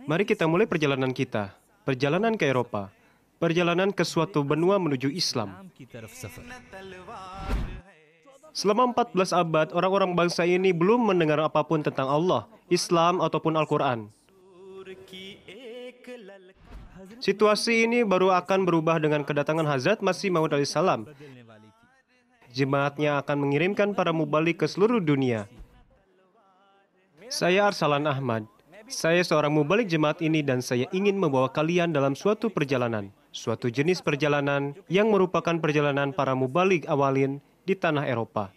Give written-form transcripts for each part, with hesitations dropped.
Mari kita mulai perjalanan kita. Perjalanan ke Eropa. Perjalanan ke suatu benua menuju Islam. Selama 14 abad, orang-orang bangsa ini belum mendengar apapun tentang Allah, Islam, ataupun Al-Quran. Situasi ini baru akan berubah dengan kedatangan Hazrat Masih Maud alaihissalam. Jemaatnya akan mengirimkan para mubalik ke seluruh dunia. Saya Arsalan Ahmad. Saya seorang mubalik jemaat ini dan saya ingin membawa kalian dalam suatu perjalanan. Suatu jenis perjalanan yang merupakan perjalanan para mubalik awalin di tanah Eropa.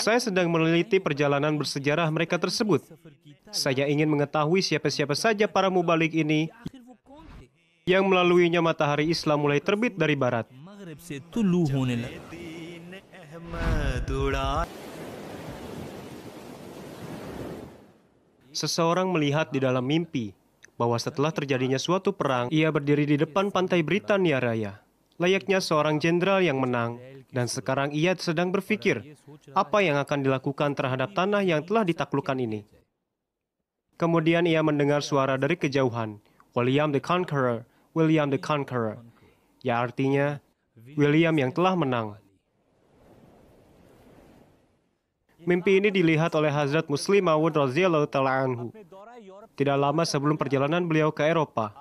Saya sedang meneliti perjalanan bersejarah mereka tersebut. Saya ingin mengetahui siapa-siapa saja para mubalik ini yang melaluinya matahari Islam mulai terbit dari barat. Seseorang melihat di dalam mimpi bahwa setelah terjadinya suatu perang, ia berdiri di depan pantai Britania Raya, layaknya seorang jenderal yang menang, dan sekarang ia sedang berpikir apa yang akan dilakukan terhadap tanah yang telah ditaklukkan ini. Kemudian ia mendengar suara dari kejauhan, William the Conqueror, William the Conqueror, ya artinya William yang telah menang. Mimpi ini dilihat oleh Hazrat Muslim Maud radhiyallahu ta'ala anhu. Tidak lama sebelum perjalanan beliau ke Eropa.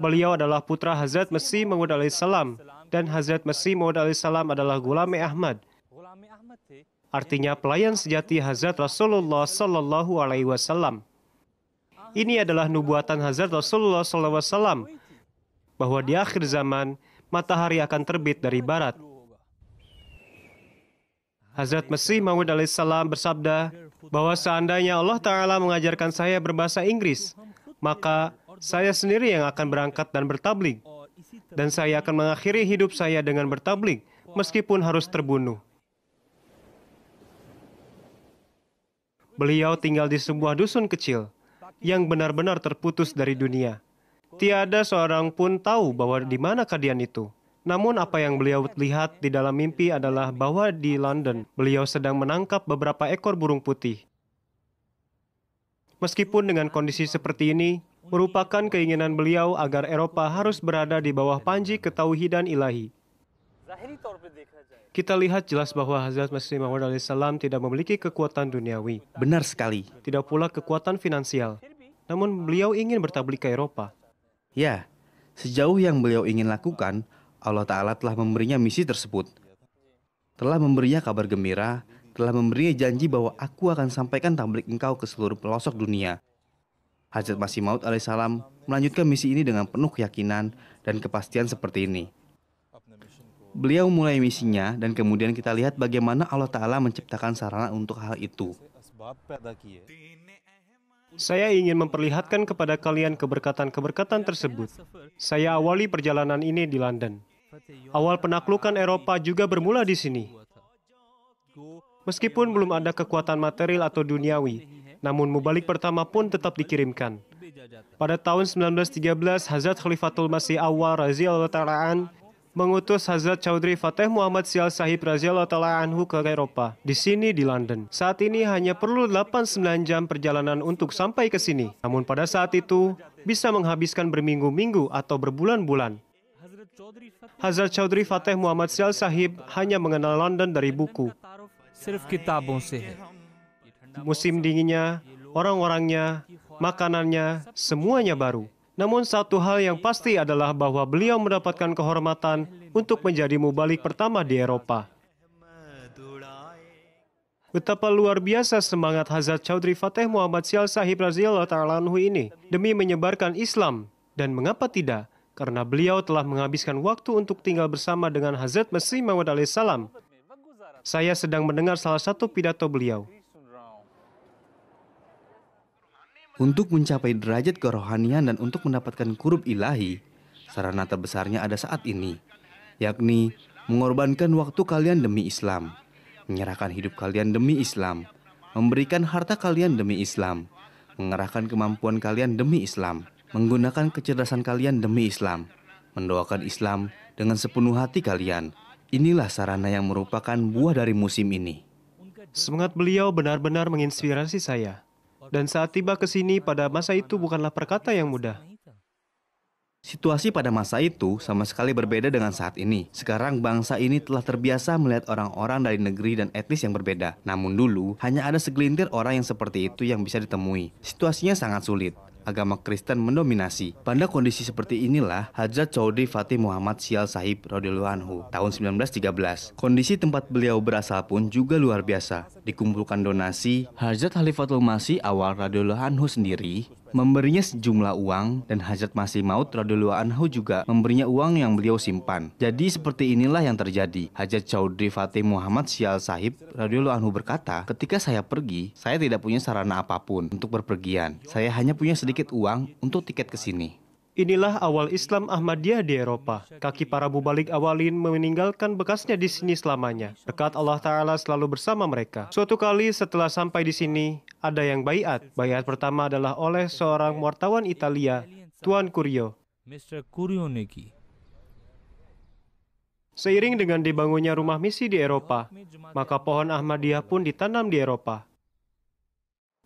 Beliau adalah putra Hazrat Masih Maud alaihissalam, dan Hazrat Masih Maud alaihissalam adalah Gulame Ahmad. Artinya pelayan sejati Hazrat Rasulullah sallallahu alaihi wasallam. Ini adalah nubuatan Hazrat Rasulullah sallallahu alaihi wasallam bahwa di akhir zaman matahari akan terbit dari barat. Hazrat Masih Maud alaihissalam bersabda bahwa seandainya Allah Ta'ala mengajarkan saya berbahasa Inggris, maka saya sendiri yang akan berangkat dan bertabligh. Dan saya akan mengakhiri hidup saya dengan bertabligh, meskipun harus terbunuh. Beliau tinggal di sebuah dusun kecil, yang benar-benar terputus dari dunia. Tiada seorang pun tahu bahwa di mana kediaman itu. Namun apa yang beliau lihat di dalam mimpi adalah bahwa di London, beliau sedang menangkap beberapa ekor burung putih. Meskipun dengan kondisi seperti ini, merupakan keinginan beliau agar Eropa harus berada di bawah panji ketauhidan ilahi. Kita lihat jelas bahwa Hazrat Masih Maud alaihissalam tidak memiliki kekuatan duniawi. Benar sekali. Tidak pula kekuatan finansial. Namun beliau ingin bertabligh ke Eropa. Ya, sejauh yang beliau ingin lakukan, Allah Ta'ala telah memberinya misi tersebut. Telah memberinya kabar gembira, telah memberinya janji bahwa aku akan sampaikan tabligh engkau ke seluruh pelosok dunia. Hazrat Masih Maud alaihissalam melanjutkan misi ini dengan penuh keyakinan dan kepastian seperti ini. Beliau mulai misinya dan kemudian kita lihat bagaimana Allah Ta'ala menciptakan sarana untuk hal itu. Saya ingin memperlihatkan kepada kalian keberkatan-keberkatan tersebut. Saya awali perjalanan ini di London. Awal penaklukan Eropa juga bermula di sini. Meskipun belum ada kekuatan material atau duniawi, namun mubalik pertama pun tetap dikirimkan. Pada tahun 1913, Hazrat Khalifatul Masih Awal radhiyallahu ta'ala an mengutus Hazrat Chaudhry Fateh Muhammad Sial Sahib radhiyallahu ta'ala anhu ke Eropa, di sini di London. Saat ini hanya perlu 8-9 jam perjalanan untuk sampai ke sini. Namun pada saat itu, bisa menghabiskan berminggu-minggu atau berbulan-bulan. Hazrat Chaudhry Fateh Muhammad Sial Sahib hanya mengenal London dari buku. Musim dinginnya, orang-orangnya, makanannya, semuanya baru. Namun satu hal yang pasti adalah bahwa beliau mendapatkan kehormatan untuk menjadi mubalik pertama di Eropa. Betapa luar biasa semangat Hazrat Chaudhry Fateh Muhammad Sial Sahib radhiyallahu ta'ala anhu ini demi menyebarkan Islam. Dan mengapa tidak? Karena beliau telah menghabiskan waktu untuk tinggal bersama dengan Hazrat Masih Maud alaihissalam. Saya sedang mendengar salah satu pidato beliau. Untuk mencapai derajat kerohanian dan untuk mendapatkan qurub ilahi, sarana terbesarnya ada saat ini, yakni mengorbankan waktu kalian demi Islam, menyerahkan hidup kalian demi Islam, memberikan harta kalian demi Islam, mengerahkan kemampuan kalian demi Islam, menggunakan kecerdasan kalian demi Islam, mendoakan Islam dengan sepenuh hati kalian. Inilah sarana yang merupakan buah dari musim ini. Semangat beliau benar-benar menginspirasi saya. Dan saat tiba ke sini pada masa itu bukanlah perkata yang mudah. Situasi pada masa itu sama sekali berbeda dengan saat ini. Sekarang bangsa ini telah terbiasa melihat orang-orang dari negeri dan etnis yang berbeda. Namun dulu, hanya ada segelintir orang yang seperti itu yang bisa ditemui. Situasinya sangat sulit. Agama Kristen mendominasi. Pada kondisi seperti inilah Hadrat Chaudhry Fatih Muhammad Sial Sahib radhiyallahu anhu tahun 1913. Kondisi tempat beliau berasal pun juga luar biasa. Dikumpulkan donasi, Hadrat Khalifatul Masih Awal radhiyallahu anhu sendiri memberinya sejumlah uang dan Hadrat Masih Maud radhiyallahu anhu juga memberinya uang yang beliau simpan. Jadi seperti inilah yang terjadi. Hadrat Chaudhry Fatih Muhammad Sial Sahib radhiyallahu anhu berkata, "Ketika saya pergi, saya tidak punya sarana apapun untuk berpergian. Saya hanya punya sedikit uang untuk tiket ke sini." Inilah awal Islam Ahmadiyah di Eropa. Kaki para mubalik awalin meninggalkan bekasnya di sini selamanya. Berkat Allah Ta'ala selalu bersama mereka. Suatu kali setelah sampai di sini, ada yang baiat. Baiat pertama adalah oleh seorang wartawan Italia, Tuan Curio. Mr. Curio ने की। Seiring dengan dibangunnya rumah misi di Eropa, maka pohon Ahmadiyah pun ditanam di Eropa.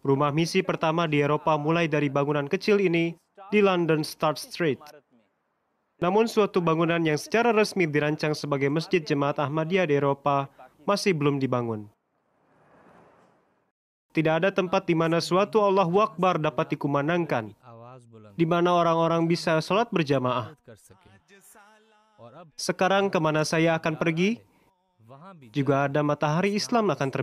Rumah misi pertama di Eropa mulai dari bangunan kecil ini di London Start Street. Namun suatu bangunan yang secara resmi dirancang sebagai Masjid Jemaat Ahmadiyah di Eropa masih belum dibangun. Tidak ada tempat di mana suatu Allahu Akbar dapat dikumandangkan, di mana orang-orang bisa sholat berjamaah. Sekarang kemana saya akan pergi, juga ada matahari Islam akan terbit.